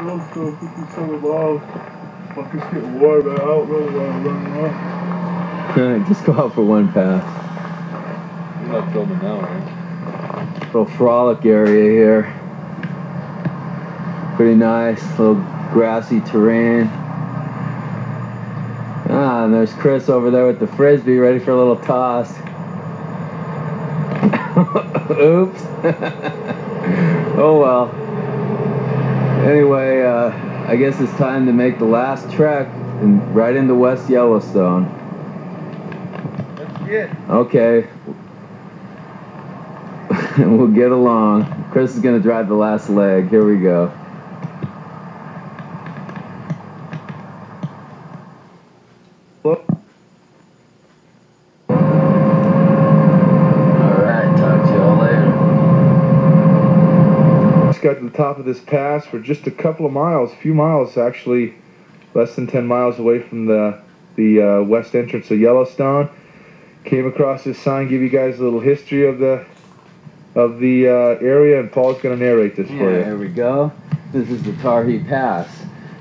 Also, 57 miles. Fucking getting warm, man. I don't really want to run off. Just go out for one pass. You're not filming now, right? Little frolic area here. Pretty nice, little grassy terrain. Ah, and there's Chris over there with the frisbee, ready for a little toss. Oops. Oh well. Anyway, I guess it's time to make the last trek right into West Yellowstone. That's it. Okay. We'll get along. Chris is going to drive the last leg. Here we go. Alright, talk to y'all later. Just got to the top of this pass for just a couple of miles, a few miles actually, less than 10 miles away from the west entrance of Yellowstone. Came across this sign, give you guys a little history of the area, and Paul's going to narrate this for you. Here we go. This is the Tarhee Pass.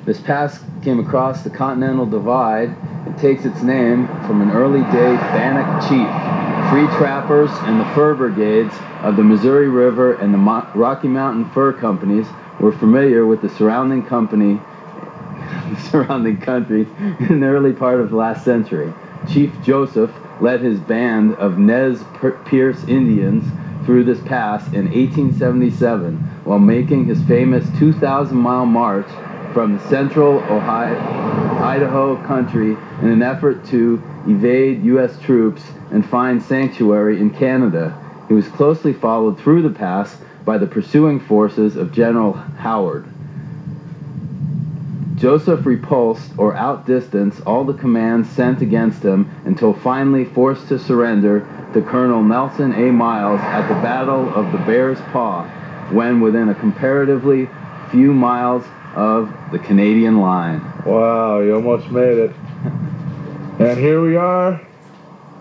This pass came across the Continental Divide. It takes its name from an early day Bannock chief. Free trappers and the fur brigades of the Missouri River and the Rocky Mountain Fur Companies were familiar with the surrounding country in the early part of the last century. Chief Joseph led his band of Nez Perce Indians through this pass in 1877 while making his famous 2,000-mile march from the central Idaho country in an effort to evade U.S. troops and find sanctuary in Canada. He was closely followed through the pass by the pursuing forces of General Howard. Joseph repulsed or outdistanced all the commands sent against him until finally forced to surrender to Colonel Nelson A. Miles at the Battle of the Bear's Paw, when within a comparatively few miles of the Canadian line. Wow, you almost made it. And here we are,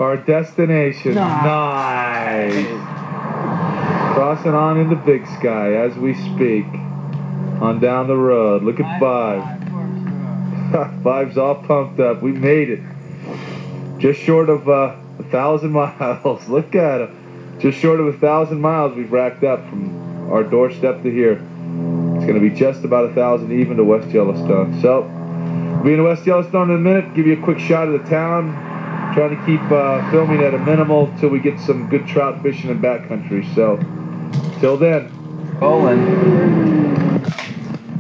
our destination. Nice. Crossing on into Big Sky as we speak. On down the road. Look at Five. Five's all pumped up. We made it. Just short of 1,000 miles. Look at him. Just short of 1,000 miles we've racked up from our doorstep to here. It's going to be just about 1,000 even to West Yellowstone. So, we'll be in West Yellowstone in a minute. Give you a quick shot of the town. Trying to keep filming at a minimal till we get some good trout fishing in backcountry. So, till then. Rolling.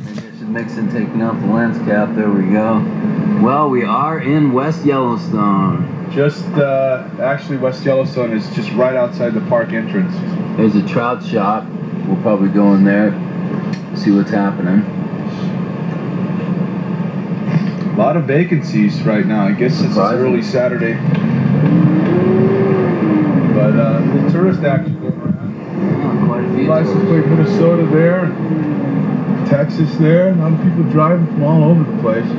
Maybe I should mix in taking off the lens cap. There we go. Well, we are in West Yellowstone. Just, actually West Yellowstone is just right outside the park entrance. There's a trout shop. We'll probably go in there, see what's happening. A lot of vacancies right now. I guess it's early Saturday. But the tourist action going around. Oh, quite a few. License plate Minnesota there, Texas there. A lot of people driving from all over the place.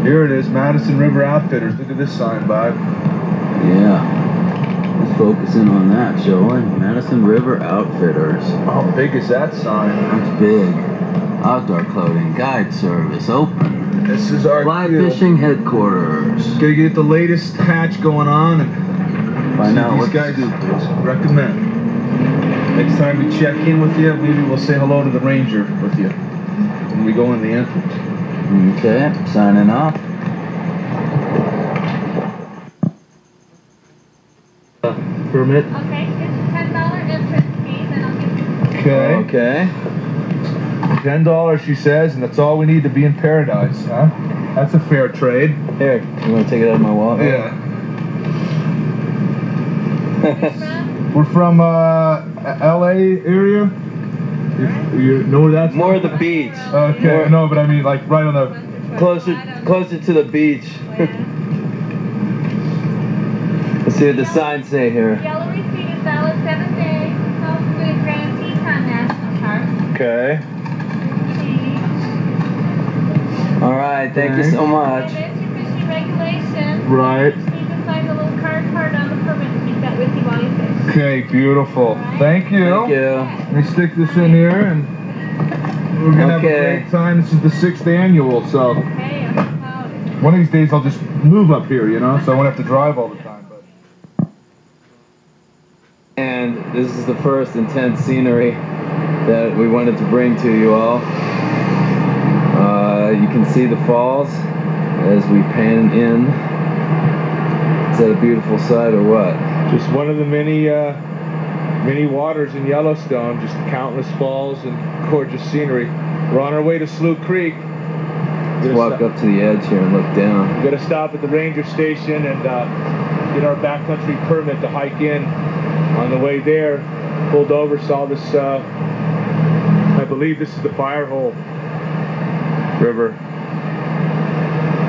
Here it is, Madison River Outfitters. Look at this sign, Bob. Yeah. Let's focus in on that, shall we? Madison River Outfitters. How big is that sign? That's big. Outdoor clothing, guide service, open. This is our fly fishing headquarters. Gonna get the latest hatch going on and find out what guys recommend. Next time we check in with you, maybe we'll say hello to the ranger with you when we go in the entrance. Okay, signing off. Permit. Okay, it's $10 entrance fee, then I'll give you. Okay. Okay. $10, she says, and that's all we need to be in paradise, huh? That's a fair trade. Here, you want to take it out of my wallet? Yeah. We're from LA area. You know where that's? More of the beach. Okay. No, but I mean like right on the closer to the beach. Let's see what the signs say here. Yellow receipt is valid 7 days. Home to Grand Teton National Park. Okay. All right, thank you so much. And there's your fishing regulations. Right. You just need to sign the little card on the permit to keep that with you while you fish. Okay, beautiful. Right. Thank you. Thank you. Let me stick this in here and We're gonna have a great time. This is the 6th annual, so Okay, I'm proud. one of these days I'll just move up here, you know, so I won't have to drive all the time. But And this is the first intense scenery that we wanted to bring to you all. You can see the falls as we pan in. Is that a beautiful sight or what? just one of the many waters in Yellowstone, just countless falls and gorgeous scenery. We're on our way to Slough Creek. Let's walk up to the edge here and look down. We're gonna stop at the ranger station and get our backcountry permit to hike in. On the way there, pulled over, saw this, I believe this is the Firehole River.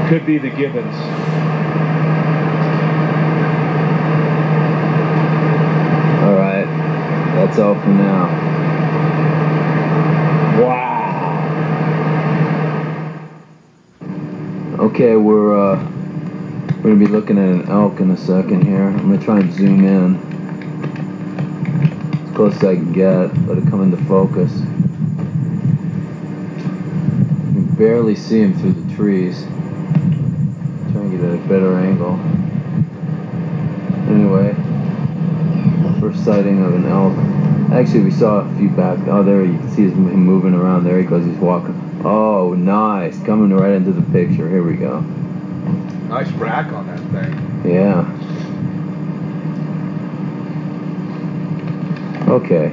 Could be the Gibbons. Alright, that's all for now. Wow. Okay, we're gonna be looking at an elk in a second here. I'm gonna try and zoom in as close as I can get, let it come into focus. You can barely see him through the trees. Try and get a better angle. Anyway, first sighting of an elk. Actually, we saw a few back. Oh, there you can see him moving around. There he goes. He's walking. Oh, nice. Coming right into the picture. Here we go. Nice rack on that thing. Yeah. Okay.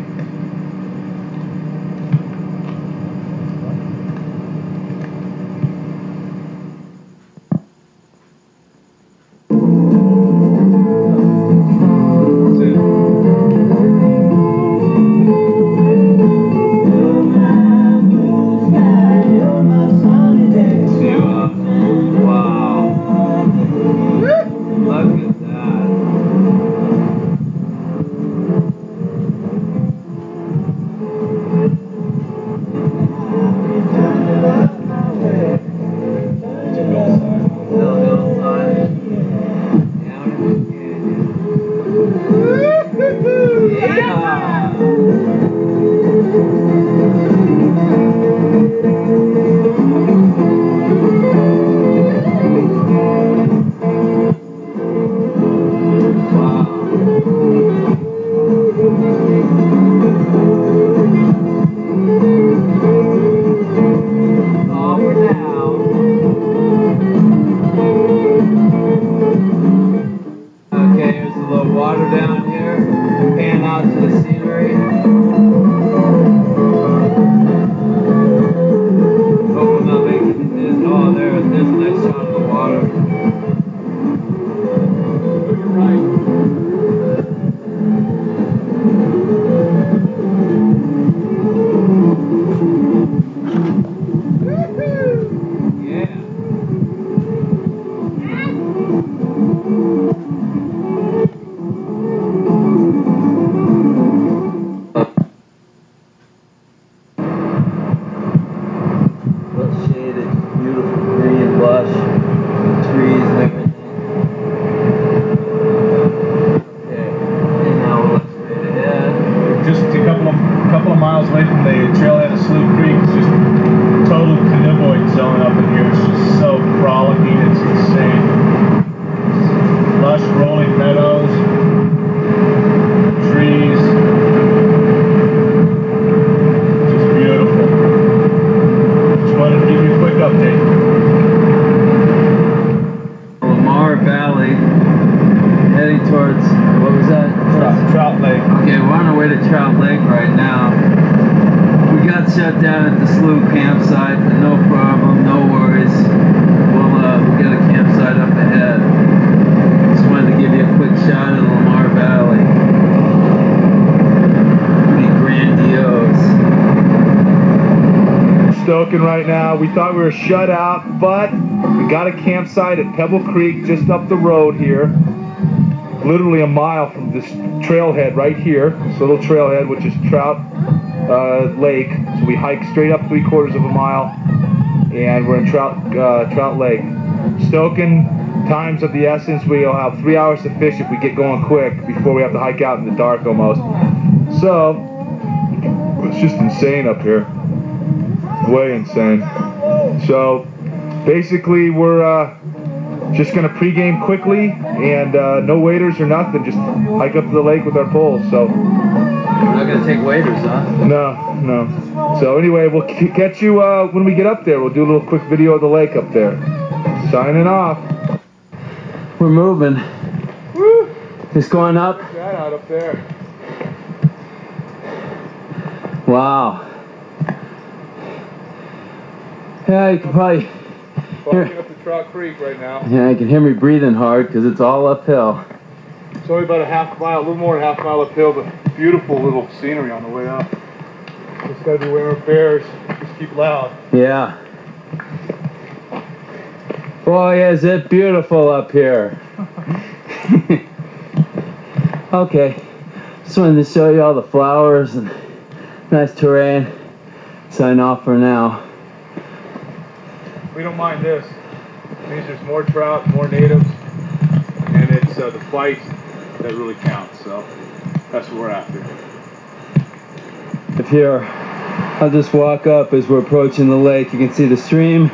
Shut down at the Slough campsite, but no problem, no worries. We'll get a campsite up ahead. Just wanted to give you a quick shot of the Lamar Valley. Pretty grandiose. Stoking right now. We thought we were shut out, but we got a campsite at Pebble Creek just up the road here. Literally a mile from this trailhead right here. This little trailhead, which is Trout Lake. So we hike straight up 3/4 of a mile, and we're in Trout Lake. Stoking, time's of the essence. We'll have 3 hours to fish if we get going quick before we have to hike out in the dark almost. So it's just insane up here. Way insane. So basically we're just gonna pregame quickly and no waiters or nothing, just hike up to the lake with our poles. So We're not gonna take waiters, huh? no. So anyway, we'll catch you when we get up there. We'll do a little quick video of the lake up there. Signing off. We're moving. Woo! Just going up. Check that out up there. Wow. Yeah, you can probably Walking up the Trout Creek right now. Yeah, you can hear me breathing hard because it's all uphill. It's only about a half mile, a little more than a half mile uphill, but beautiful little scenery on the way up. Just gotta beware of bears. Just keep loud. Yeah. Boy, is it beautiful up here. Okay. Just wanted to show you all the flowers and nice terrain. Sign off for now. We don't mind this. It means there's more trout, more natives, and it's the fight that really counts. So that's what we're after. If you're, I'll just walk up as we're approaching the lake. You can see the stream,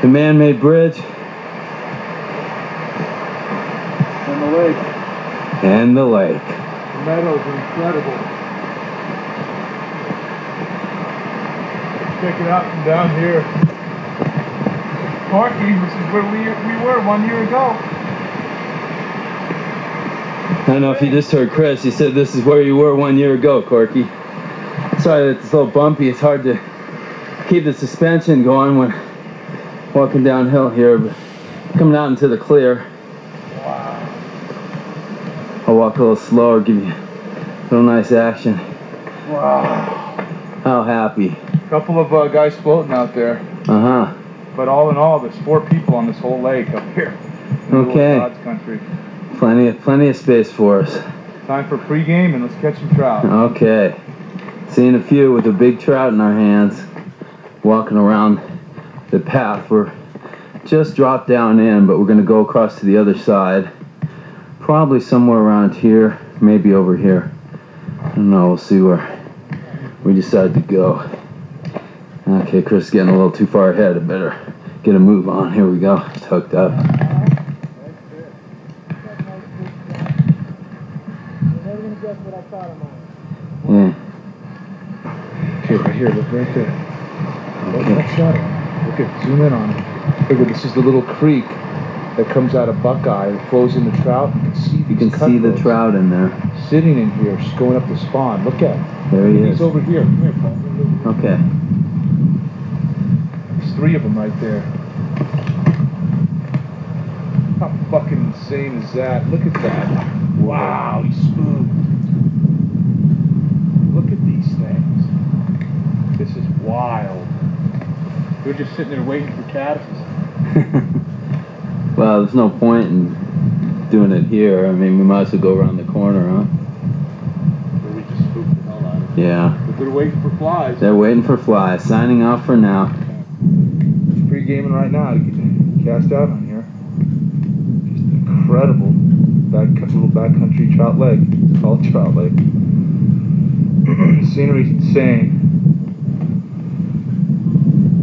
the man-made bridge, And the lake. and the lake. The meadows are incredible. Check it out from down here. Parky, this is where we were 1 year ago. I don't know if you just heard Chris. He said this is where you were 1 year ago, Corky. Sorry that it's a little bumpy. It's hard to keep the suspension going when walking downhill here, but coming out into the clear. Wow. I'll walk a little slower, give you a little nice action. Wow. How happy. Couple of guys floating out there. Uh-huh. But all in all, there's 4 people on this whole lake up here. In Okay. God's country. Plenty of space for us. Time for pregame and let's catch some trout. Okay. Seeing a few with a big trout in our hands. Walking around the path. We're just dropped down in, but we're going to go across to the other side. Probably somewhere around here, maybe over here. I don't know, we'll see where we decide to go. Okay, Chris is getting a little too far ahead. I better get a move on. Here we go. It's hooked up. Yeah. Here, right here, look right there. Okay. Look at, zoom in on it. Look at, this is the little creek that comes out of Buckeye and flows into trout. You can see the trout in there. sitting in here, just going up the spawn. Look at it. There he He's is. over here. Come here, Paul. Okay. There's 3 of them right there. How fucking insane is that? Look at that. Wow, he's spooked. Look at these things. This is wild. We're just sitting there waiting for caddises. Well, there's no point in doing it here. I mean, we might as well go around the corner, huh? We just spooked the hell out of it. Yeah. But they're waiting for flies. They're waiting for flies. Signing off for now. Pre-gaming right now to get cast out on here. Just incredible. Little backcountry trout lake. It's called Trout Lake. The scenery's insane.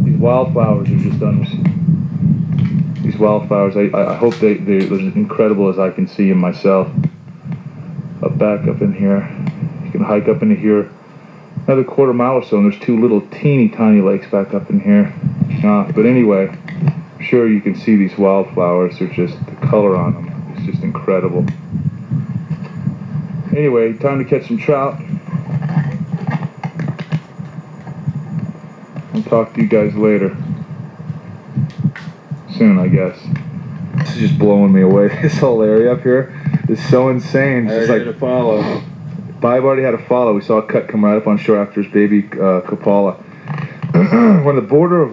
These wildflowers are just these wildflowers. I hope they're as incredible as I can see them myself. Back up in here. You can hike up into here another quarter mile or so, and there's 2 little teeny tiny lakes back up in here. But anyway, I'm sure you can see these wildflowers. They're just, the color on them is just incredible. Anyway, time to catch some trout. I'll talk to you guys later. Soon, I guess. This is just blowing me away. This whole area up here is so insane. It's just like to follow. I've already had a follow. We saw a cut come right up on shore after his baby Kapala. We're on the border of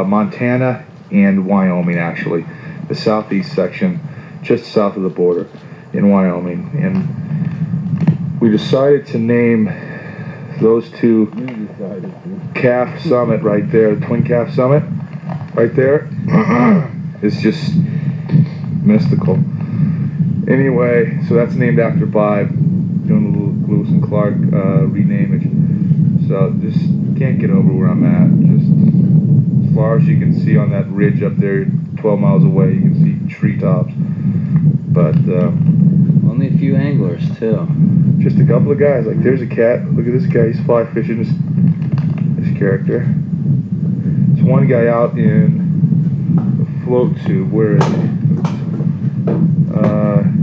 Montana and Wyoming, actually. The southeast section, just south of the border in Wyoming. And we decided to name those 2 Calf Summit right there, Twin Calf Summit right there. It's just mystical. Anyway, so that's named after Bob, doing a little Lewis and Clark renamage. So just can't get over where I'm at. Just as far as you can see on that ridge up there, 12 miles away, you can see treetops. But only a few anglers too. Just a couple of guys. Like there's a cat. Look at this guy. He's fly fishing. This character. There's one guy out in the float tube. Where is he?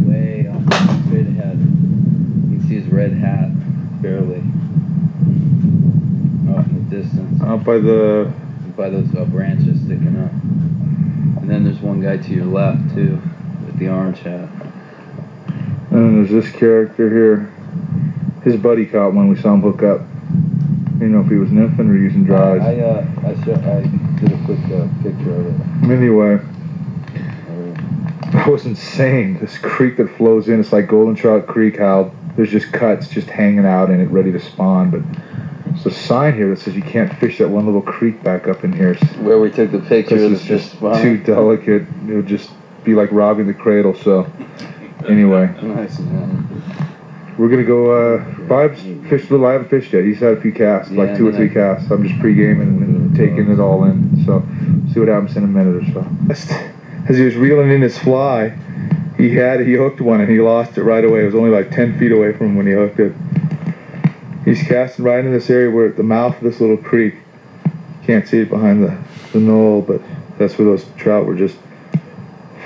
Way off, straight ahead. You can see his red hat, barely. Out in the distance. Out by those branches sticking up. And then there's one guy to your left too, with the orange hat. And then there's this character here. His buddy caught one. We saw him hook up. I didn't know if he was nymphing or using dries. I did a quick picture of it. Anyway, that was insane. This creek that flows in, it's like Golden Trout Creek, how there's just cuts just hanging out in it ready to spawn. But there's a sign here that says you can't fish that one little creek back up in here. Where we took the picture, this is just too delicate. It would just be like robbing the cradle. So anyway, nice, man. We're gonna go. Vibes fished a little. I haven't fished yet. He's had a few casts, like 2 or 3 casts. I'm just pre-gaming and taking it all in. So see what happens in a minute or so. As he was reeling in his fly, he hooked one and he lost it right away. It was only like 10 feet away from him when he hooked it. He's casting right in this area where at the mouth of this little creek. Can't see it behind the knoll, but that's where those trout were just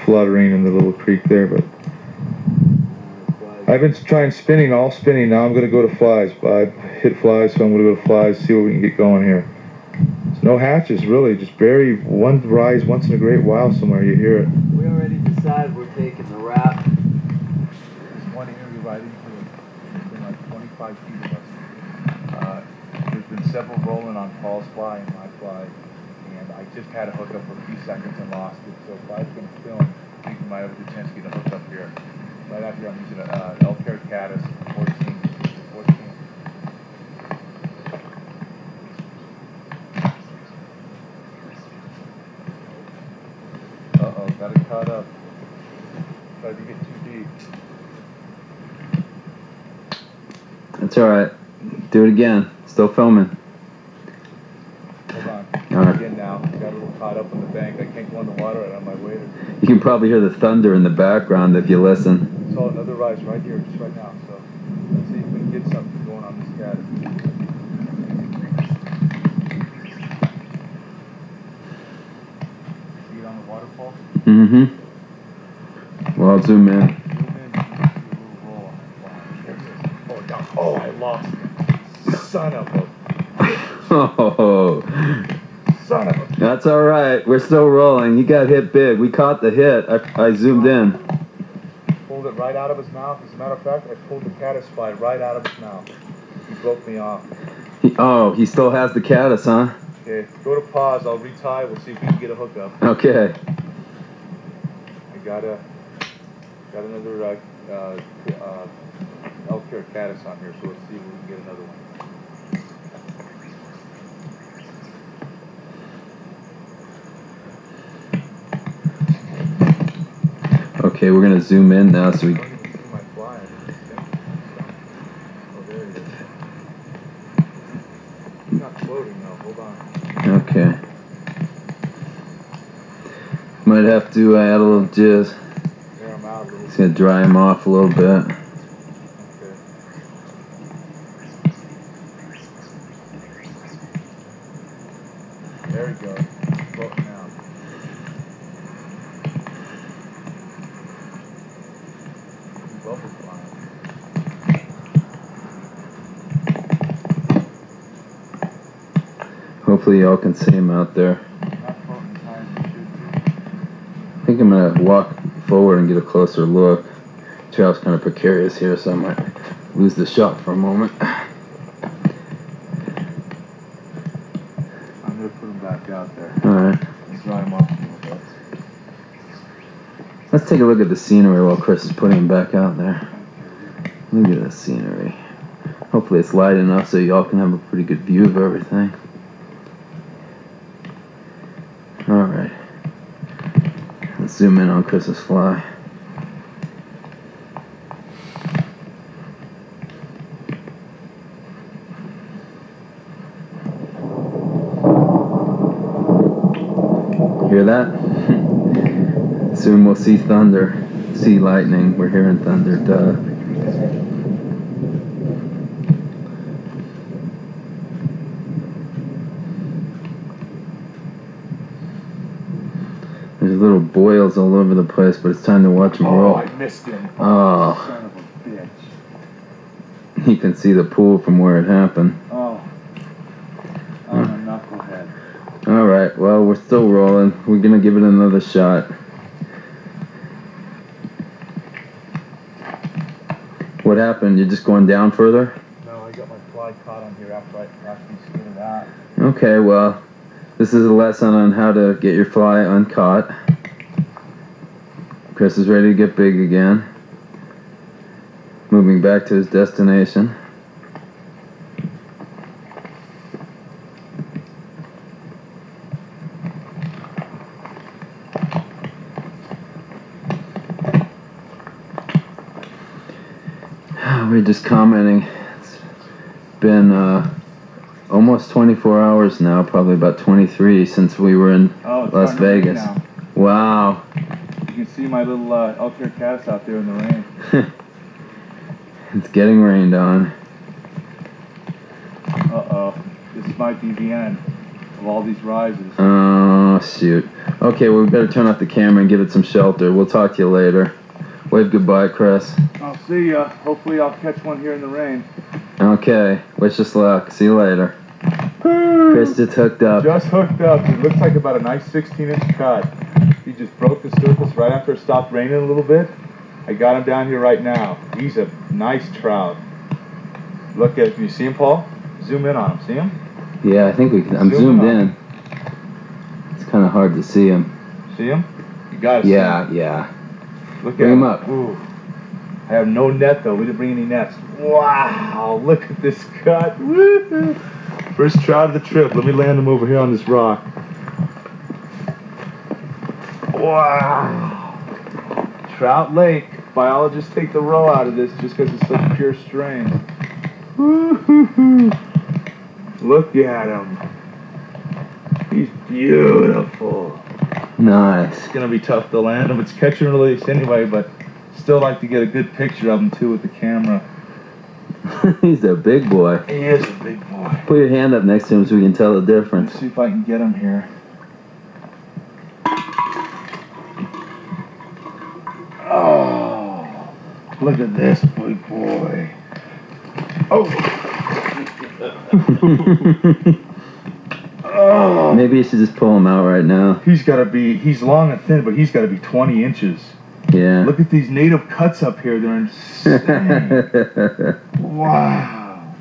fluttering in the little creek there. But I've been trying spinning. Now I'm going to go to flies. I've hit flies, so I'm going to go to flies, see what we can get going here. There's no hatches, really. Just bury one rise once in a great while somewhere. You hear it. We already decided we're taking the wrap. There's one area right into it. It's been like 25 feet of us. There's been several rolling on Paul's fly and my fly. And I just had a hookup for a few seconds and lost it. So if I was going to film, I think we might have a good chance to get a hookup here. Right out here, I'm using an L-Care Caddis 14. Uh-oh, got it caught up. Tried to get too deep. That's alright. Do it again. Still filming. Hold on. All right. Again now. Got a little caught up on the bank. I can't go in the water right on my way. You can probably hear the thunder in the background if you listen. I saw another rise right here, just right now. So let's see if we can get something going on this cat. See it on the waterfall? Mm-hmm. Well, I'll zoom in. Zoom in, you can see a little roll on that line. Oh, down. Oh, I lost it. Son of a... Oh, Son of a... that's all right. We're still rolling. He got hit big. We caught the hit. I zoomed in. Pulled it right out of his mouth. As a matter of fact, I pulled the caddis fly right out of his mouth. He broke me off. He still has the caddis, huh? Okay, go to pause. I'll retie. We'll see if we can get a hookup. Okay. I got another L-Care Caddis on here, so let's see if we can get another one. Okay, we're gonna zoom in now so we. I don't even see my fly. Oh, there he is. He's not floating though. Hold on. Okay. Might have to add a little jizz. There, I'm out a little. It's gonna dry him off a little bit. Okay. There we go. Floating now. Bubble flying. Hopefully y'all can see him out there. Not floating as high as it should be. I think I'm gonna walk forward and get a closer look. Trail's kind of precarious here, so I might lose the shot for a moment. I'm gonna put him back out there. Alright. And dry him off a little bit. Let's take a look at the scenery while Chris is putting him back out there. Look at the scenery. Hopefully it's light enough so y'all can have a pretty good view of everything. Alright. Let's zoom in on Chris's fly. Hear that? Soon we'll see thunder. See lightning. We're hearing thunder. Duh. There's little boils all over the place, but it's time to watch them roll. Oh, I missed him. Oh. Son of a bitch. You can see the pool from where it happened. Oh. I'm a knucklehead. Alright, well, we're still rolling. We're gonna give it another shot. What happened? You're just going down further? No, I got my fly caught on here after you skin it out. Okay, well, this is a lesson on how to get your fly uncaught. Chris is ready to get big again. Moving back to his destination. We're just commenting. It's been almost 24 hours now, probably about 23 since we were in Las Vegas. Wow. You can see my little Altair Caddis out there in the rain. It's getting rained on. Uh-oh. This might be the end of all these rises. Oh, shoot. Okay, well, we better turn off the camera and give it some shelter. We'll talk to you later. Wave goodbye, Chris. I'll see ya. Hopefully I'll catch one here in the rain. Okay, wish us luck. See you later. Chris just hooked up. Just hooked up. It looks like about a nice 16-inch cut. He just broke the surface right after it stopped raining a little bit. I got him down here right now. He's a nice trout. Look at, can you see him, Paul? Zoom in on him. See him? Yeah, I think we can. I'm zoomed in. It's kind of hard to see him. See him? You got to see him. Yeah. Look Bring at him up. Ooh. I have no net though. We didn't bring any nets. Wow! Look at this cut. Woo-hoo. First trout of the trip. Let me land him over here on this rock. Wow! Trout Lake. Biologists take the roe out of this just because it's such pure strain. Woo-hoo-hoo. Look at him. He's beautiful. Nice. It's gonna be tough to land him. It's catch and release anyway, but still like to get a good picture of him too with the camera. He's a big boy. He is a big boy. Put your hand up next to him so we can tell the difference. Let's see if I can get him here. Oh, look at this big boy. Oh. Oh. Maybe you should just pull him out right now. He's long and thin, but he's got to be 20 inches. Yeah. Look at these native cuts up here. They're insane. Wow.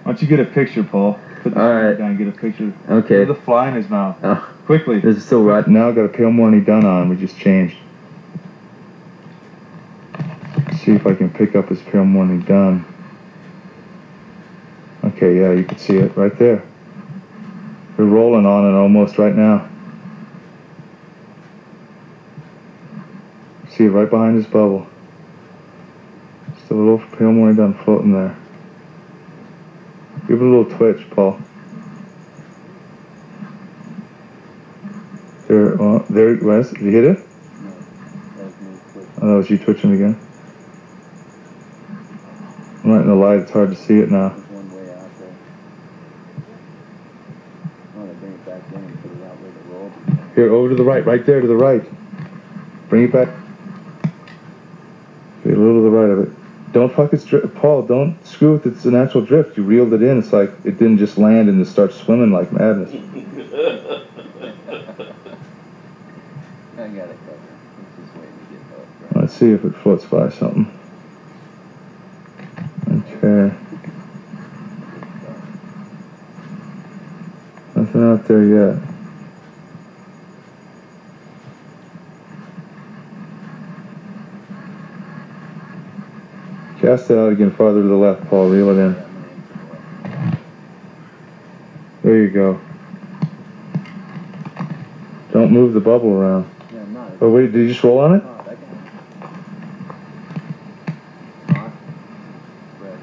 Why don't you get a picture, Paul? Put the camera down and get a picture. Okay. Put the fly in his mouth. Oh. Quickly. This is still right. Now got a pale morning dun on. We just changed. See if I can pick up his pale morning dun. Okay, yeah, you can see it right there. We're rolling on it almost right now. See it right behind his bubble. Just a little pale morning dun floating there. Give it a little twitch, Paul. There, well, there it was. Did you hit it? No, that was me twitching. Oh, that was you twitching again? Right in the light, it's hard to see it now. There's one way out there. I want to bring it back in and put it out where the roll. Here, over to the right there to the right. Bring it back. Okay, a little to the right of it. Don't fuck its drift. Paul, don't screw with its natural drift. You reeled it in. It's like it didn't just land and just start swimming like madness. I got it covered. It's just waiting to get hooked. Right? Let's see if it floats by something. Okay. Nothing out there yet. Cast it out again farther to the left, Paul. Reel it in. There you go. Don't move the bubble around. Yeah, I'm not. Oh, wait, did you just roll on it? Oh, that guy. Red.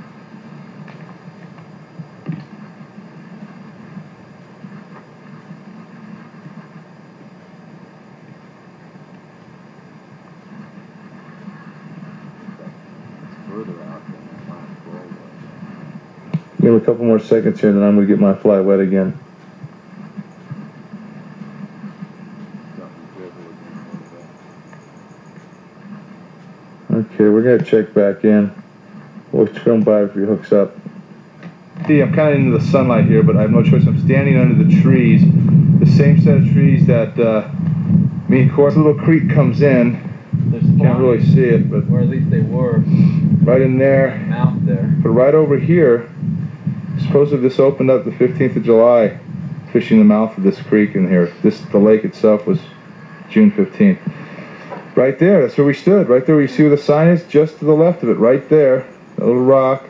Give him a couple more seconds here, and then I'm going to get my fly wet again. Okay, we're going to check back in. We'll come by if he hooks up. See, I'm kind of into the sunlight here, but I have no choice. I'm standing under the trees, the same set of trees that me and Corey's little creek comes in. Can't really see it, but or at least they were. Right in there. Mouth there. But right over here, supposedly this opened up the 15th of July, fishing the mouth of this creek in here. The lake itself was June 15th. Right there, that's where we stood. Right there where you see where the sign is, just to the left of it, right there. That little rock.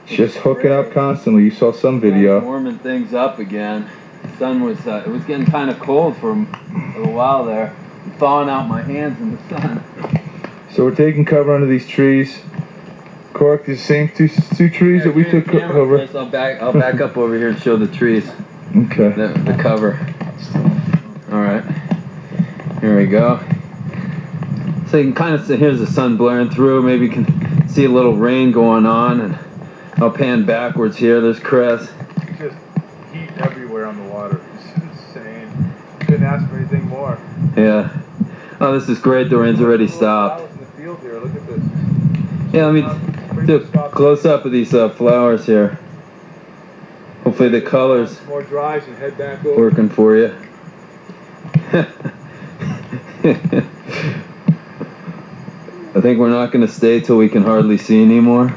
Just hooking up constantly. You saw some video. Warming things up again. The sun was, it was getting kind of cold for a little while there. I'm thawing out my hands in the sun. So we're taking cover under these trees. Cork, the same two trees that we took over. Chris, I'll back up over here and show the trees. Okay. The cover. All right. Here we go. So you can kind of see, here's the sun blaring through. Maybe you can see a little rain going on, and I'll pan backwards here. There's Chris. Just heat everywhere on the water. It's insane. Couldn't ask for anything more. Yeah. Oh, this is great. The rain's already stopped. In the field here. Look at this. Yeah, let me do a close up of these flowers here. Hopefully the colors more dries and head back over. Working for you. I think we're not going to stay till we can hardly see anymore.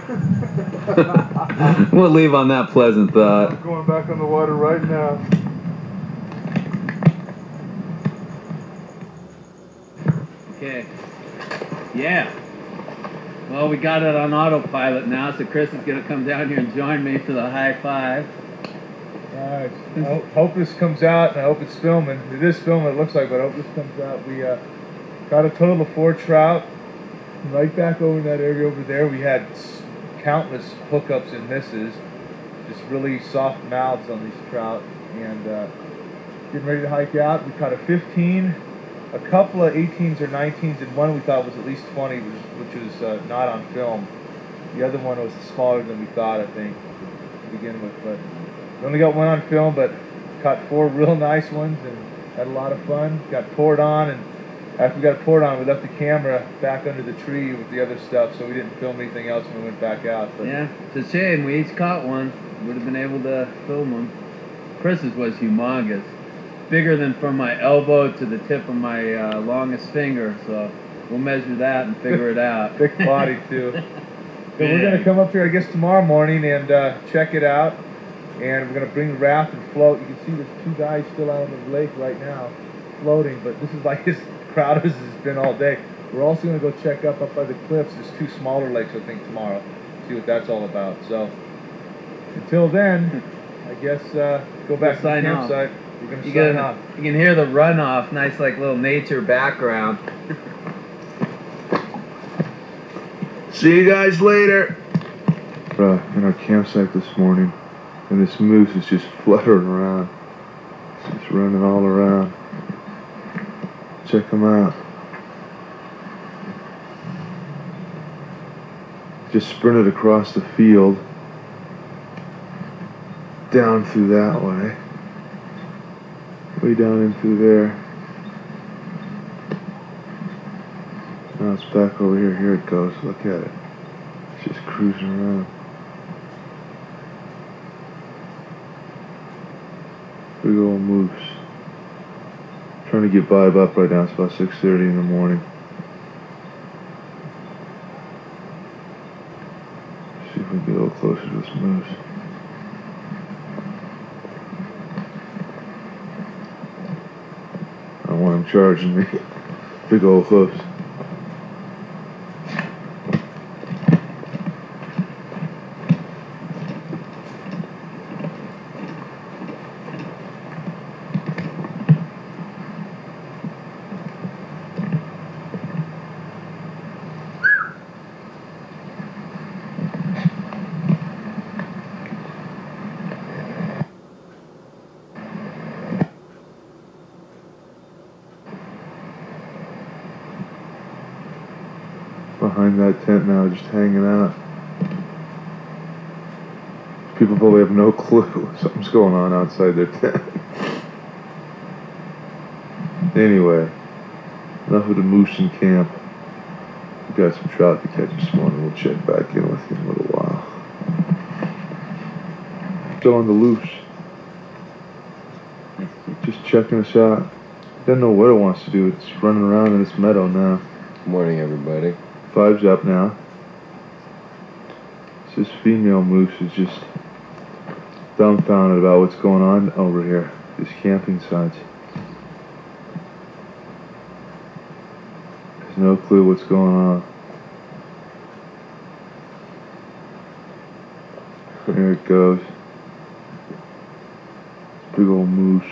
We'll leave on that pleasant thought. I'm going back on the water right now. Okay. Yeah. Well, we got it on autopilot now, so Chris is going to come down here and join me for the high five. Alright. I hope this comes out, and I hope it's filming. It is filming, it looks like, but I hope this comes out. We got a total of 4 trout. Right back over in that area over there, we had countless hookups and misses. Just really soft mouths on these trout. And getting ready to hike out. We caught a 15, a couple of 18s or 19s, and one we thought was at least 20, which was not on film. The other one was smaller than we thought, I think, to begin with. But we only got one on film, but caught 4 real nice ones and had a lot of fun. Got poured on, and after we got poured on, we left the camera back under the tree with the other stuff, so we didn't film anything else when we went back out. But yeah, it's a shame. We each caught one. Would have been able to film them. Chris's was humongous. Bigger than from my elbow to the tip of my longest finger, so we'll measure that and figure it out. Big body, too. So we're going to come up here, I guess, tomorrow morning and check it out. And we're going to bring the raft and float. You can see there's 2 guys still out on the lake right now floating, but this is like as crowded as it's been all day. We're also going to go check up by the cliffs. There's 2 smaller lakes, I think, tomorrow. See what that's all about. So until then, I guess go back to the campsite. We're going to sign off. You can hear the runoff. Nice, like, little nature background. See you guys later. In our campsite this morning, and this moose is just fluttering around. It's just running all around. Check them out. Just sprinted across the field, down through that way, way down in through there. Now it's back over here. Here it goes. Look at it. It's just cruising around. Big old moose. Trying to get Vibe up right now. It's about 6:30 in the morning. See if we can get a little closer to this moose. I don't want him charging me. Big old hoofs. Behind that tent now, just hanging out. People probably have no clue something's going on outside their tent. Anyway, enough of the moose in camp. We got some trout to catch this morning. We'll check back in with you in a little while. Still on the loose. Just checking us out. Doesn't know what it wants to do. It's running around in this meadow now. Good morning, everybody. 5's up now. This female moose is just dumbfounded about what's going on over here. These camping sites. There's no clue what's going on. There it goes. Big old moose.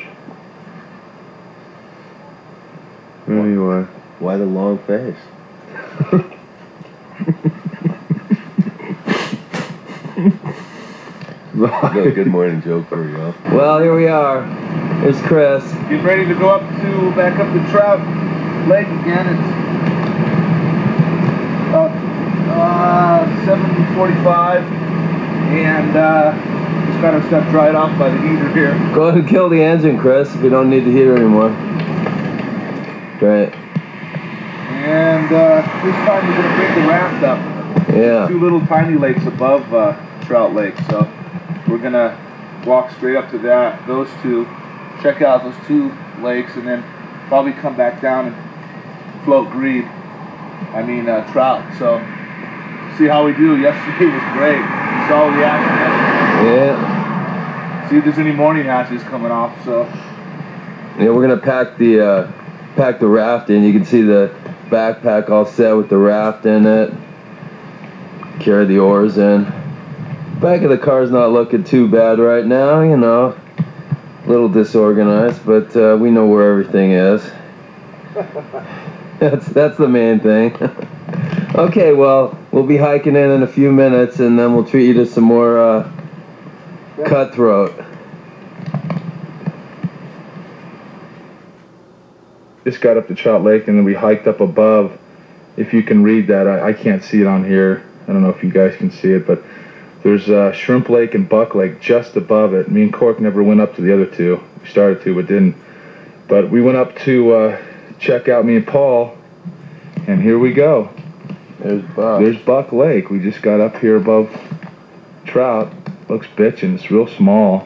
Anyway. Why the long face? No, good morning joke for you. Well, here we are. There's Chris. Getting ready to go back up the Trout Lake again. It's about 7:45, and just got our stuff dried off by the heater here. Go ahead and kill the engine, Chris, if you don't need the heater anymore. Great. And this time we're going to bring the raft up. Yeah. 2 little tiny lakes above Trout Lake, so we're going to walk straight up to those 2, check out those 2 lakes, and then probably come back down and float trout. So see how we do. Yesterday was great. We saw the action yesterday. Yeah. See if there's any morning hatches coming off. So yeah, we're gonna pack the raft in. You can see the backpack all set with the raft in it. Carry the oars in. Back of the car's not looking too bad right now, you know. A little disorganized, but we know where everything is. That's the main thing. Okay, well, we'll be hiking in a few minutes, and then we'll treat you to some more cutthroat. Just got up to Trout Lake, and then we hiked up above. If you can read that, I can't see it on here. I don't know if you guys can see it, but there's Shrimp Lake and Buck Lake just above it. Me and Cork never went up to the other 2. We started to, but didn't. But we went up to check out, me and Paul, and here we go. There's Buck Lake. We just got up here above Trout. Looks bitchin'. It's real small.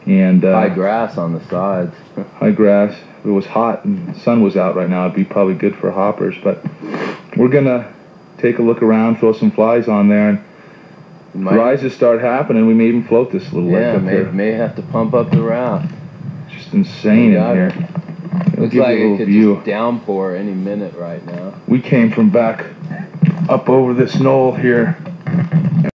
And high grass on the sides. High grass. If it was hot and the sun was out right now, it'd be probably good for hoppers. But we're gonna take a look around, throw some flies on there, and rises start happening. We may even float this little lake up here. May have to pump up the raft. Just insane in here. Looks like it could just downpour any minute right now. We came from back up over this knoll here